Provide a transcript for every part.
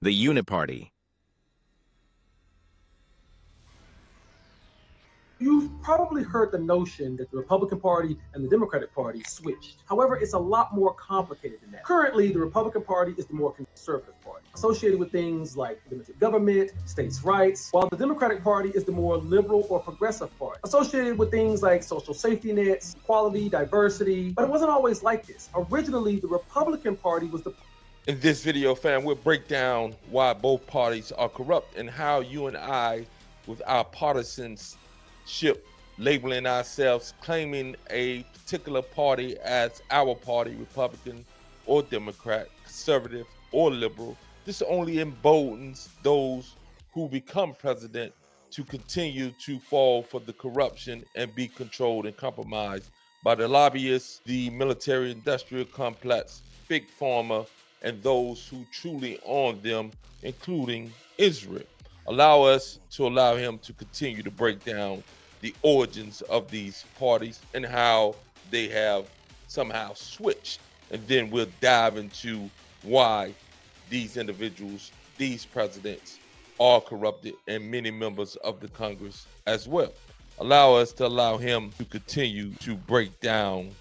The UNIPARTY. You've probably heard the notion that the Republican Party and the Democratic Party switched. However, it's a lot more complicated than that. Currently, the Republican Party is the more conservative party, associated with things like limited government, states' rights, while the Democratic Party is the more liberal or progressive party, associated with things like social safety nets, equality, diversity. But it wasn't always like this. Originally, the Republican Party was the In this video, fam, we'll break down why both parties are corrupt and how you and I, with our partisanship, labeling ourselves, claiming a particular party as our party, Republican or Democrat, conservative or liberal, this only emboldens those who become president to continue to fall for the corruption and be controlled and compromised by the lobbyists, the military-industrial complex, Big Pharma, and those who truly own them, including Israel. Allow us to allow him to continue to break down the origins of these parties and how they have somehow switched. And then we'll dive into why these individuals, these presidents, are corrupted, and many members of the Congress as well. Allow us to allow him to continue to break down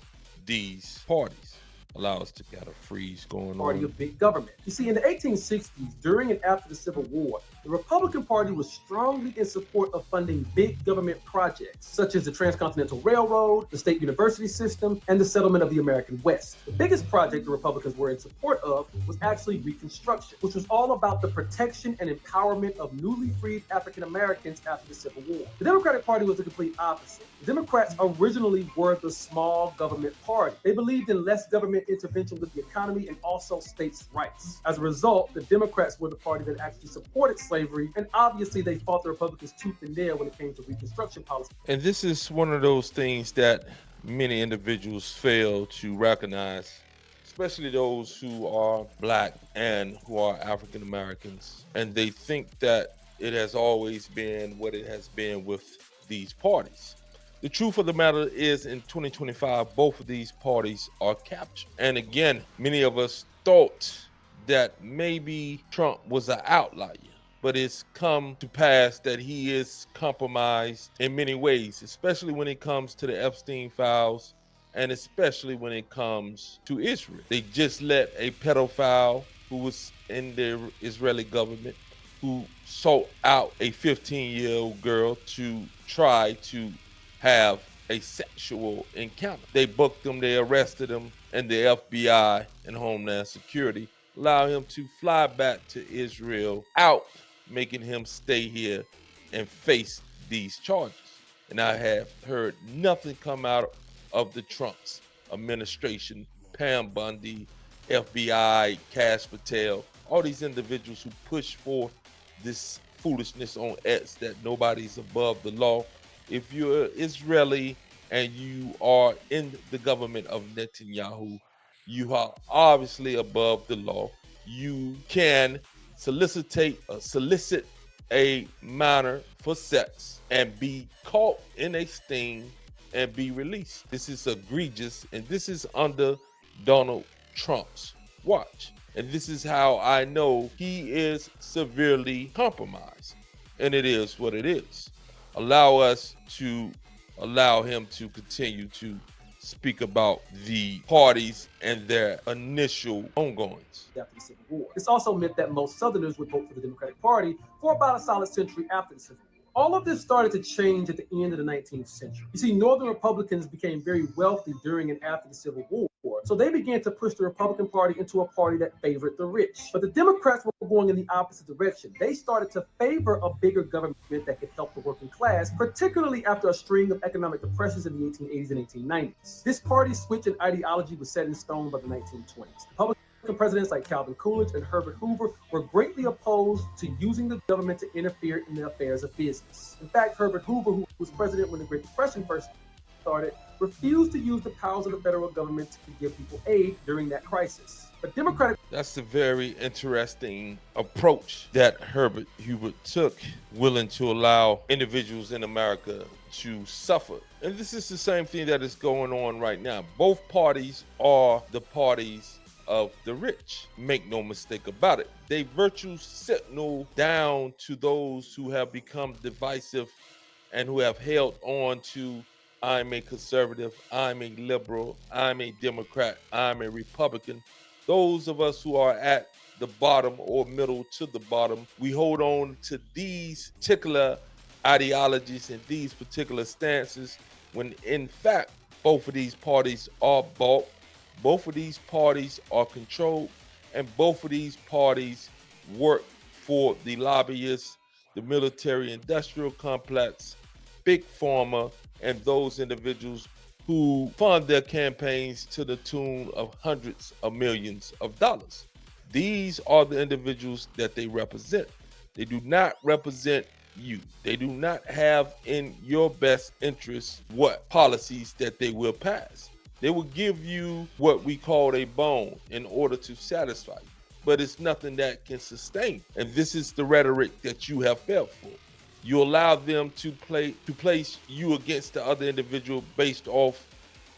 these parties. Allow us to get a freeze going party on. of big government. You see, in the 1860s, during and after the Civil War, the Republican Party was strongly in support of funding big government projects, such as the Transcontinental Railroad, the state university system, and the settlement of the American West. The biggest project the Republicans were in support of was actually Reconstruction, which was all about the protection and empowerment of newly freed African Americans after the Civil War. The Democratic Party was the complete opposite. The Democrats originally were the small government party. They believed in less government intervention with the economy and also states' rights. As a result, the Democrats were the party that actually supported slavery, and obviously they fought the Republicans tooth and nail when it came to Reconstruction policy. And this is one of those things that many individuals fail to recognize, especially those who are Black and who are African Americans. And they think that it has always been what it has been with these parties. The truth of the matter is, in 2025, both of these parties are captured. And again, many of us thought that maybe Trump was an outlier, but it's come to pass that he is compromised in many ways, especially when it comes to the Epstein files and especially when it comes to Israel. They just let a pedophile who was in the Israeli government, who sought out a 15-year-old girl to try to have a sexual encounter. They booked him, they arrested him, and the FBI and Homeland Security allowed him to fly back to Israel out, making him stay here and face these charges. And I have heard nothing come out of the Trump's administration, Pam Bundy, FBI, Cash Patel, all these individuals who push forth this foolishness on X that nobody's above the law. If you're Israeli and you are in the government of Netanyahu, you are obviously above the law. You can solicit a minor for sex and be caught in a sting and be released. This is egregious, and this is under Donald Trump's watch. And this is how I know he is severely compromised. And it is what it is. Allow us to allow him to continue to speak about the parties and their initial ongoings. After the Civil War. This also meant that most Southerners would vote for the Democratic Party for about a solid century after the Civil War. All of this started to change at the end of the 19th century. You see, Northern Republicans became very wealthy during and after the Civil War, so they began to push the Republican Party into a party that favored the rich. But the Democrats were going in the opposite direction. They started to favor a bigger government that could help the working class, particularly after a string of economic depressions in the 1880s and 1890s. This party switch in ideology was set in stone by the 1920s. Republican presidents like Calvin Coolidge and Herbert Hoover were greatly opposed to using the government to interfere in the affairs of business. In fact, Herbert Hoover, who was president when the Great Depression first started, refused to use the powers of the federal government to give people aid during that crisis. But Democratic... That's a very interesting approach that Herbert Hoover took, willing to allow individuals in America to suffer. And this is the same thing that is going on right now. Both parties are the parties of the rich. Make no mistake about it. They virtue signal down to those who have become divisive and who have held on to, I'm a conservative, I'm a liberal, I'm a Democrat, I'm a Republican. Those of us who are at the bottom or middle to the bottom, we hold on to these particular ideologies and these particular stances when in fact both of these parties are bought, both of these parties are controlled, and both of these parties work for the lobbyists, the military industrial complex, Big Pharma, and those individuals who fund their campaigns to the tune of hundreds of millions of dollars. These are the individuals that they represent. They do not represent you. They do not have in your best interest what policies that they will pass. They will give you what we call a bone in order to satisfy you, but it's nothing that can sustain. And this is the rhetoric that you have fell for. You allow them to place you against the other individual based off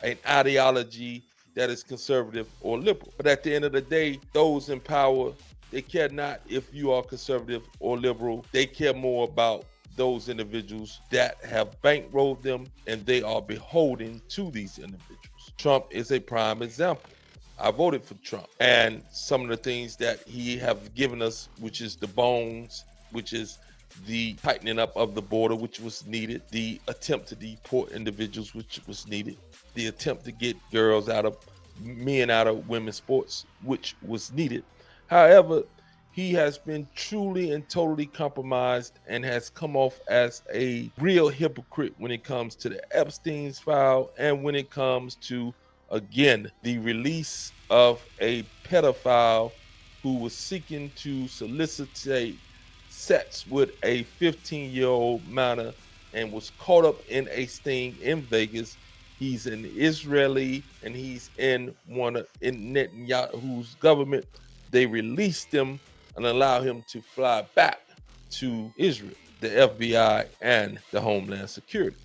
an ideology that is conservative or liberal. But at the end of the day, those in power, they care not if you are conservative or liberal. They care more about those individuals that have bankrolled them, and they are beholden to these individuals. Trump is a prime example. I voted for Trump, and some of the things that he have given us, which is the bones, which is the tightening up of the border, which was needed, the attempt to deport individuals, which was needed, the attempt to get men out of women's sports, which was needed. However, he has been truly and totally compromised and has come off as a real hypocrite when it comes to the Epstein's file and when it comes to, again, the release of a pedophile who was seeking to solicitate sex with a 15-year-old minor and was caught up in a sting in Vegas. He's an Israeli and he's in Netanyahu's government. They released him and allow him to fly back to Israel, the FBI and the Homeland Security.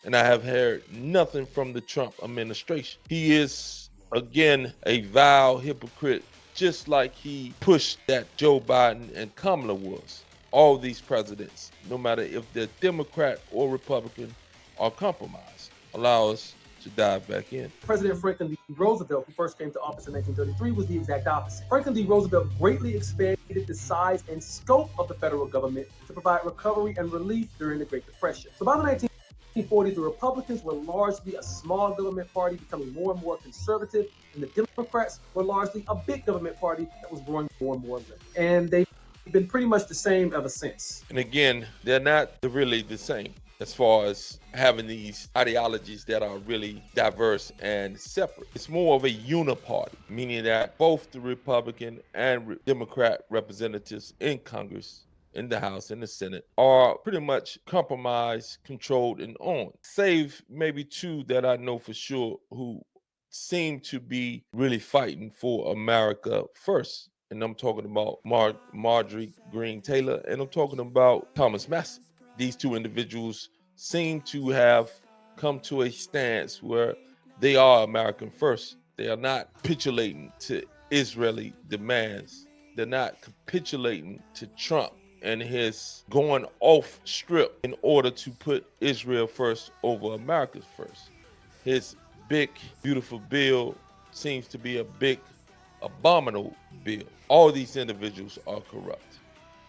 And I have heard nothing from the Trump administration. He is, again, a vile hypocrite, just like he pushed that Joe Biden and Kamala was. All these presidents, no matter if they're Democrat or Republican, are compromised. Allow us to dive back in. President Franklin D. Roosevelt, who first came to office in 1933, was the exact opposite. Franklin D. Roosevelt greatly expanded the size and scope of the federal government to provide recovery and relief during the Great Depression. So by the 1940s, the Republicans were largely a small government party becoming more and more conservative, and the Democrats were largely a big government party that was growing more and more liberal. And they've been pretty much the same ever since. And again, they're not really the same as far as having these ideologies that are really diverse and separate. It's more of a uniparty, meaning that both the Republican and Democrat representatives in Congress, in the House, in the Senate, are pretty much compromised, controlled, and owned. Save maybe two that I know for sure who seem to be really fighting for America first. And I'm talking about Marjorie Greene Taylor, and I'm talking about Thomas Massie. These two individuals seem to have come to a stance where they are American first. They are not capitulating to Israeli demands. They're not capitulating to Trump and his going off strip in order to put Israel first over America first. His big, beautiful bill seems to be a big, abominable bill. All these individuals are corrupt.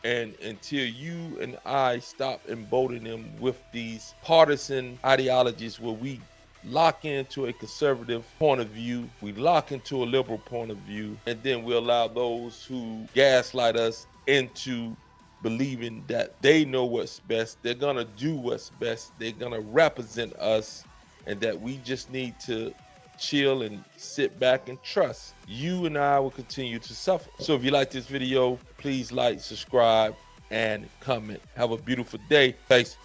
And until you and I stop emboldening them with these partisan ideologies where we lock into a conservative point of view, we lock into a liberal point of view, and then we allow those who gaslight us into believing that they know what's best, they're gonna do what's best, they're gonna represent us, and that we just need to chill and sit back and trust, you and I will continue to suffer. So if you like this video, please like, subscribe, and comment. Have a beautiful day. Thanks.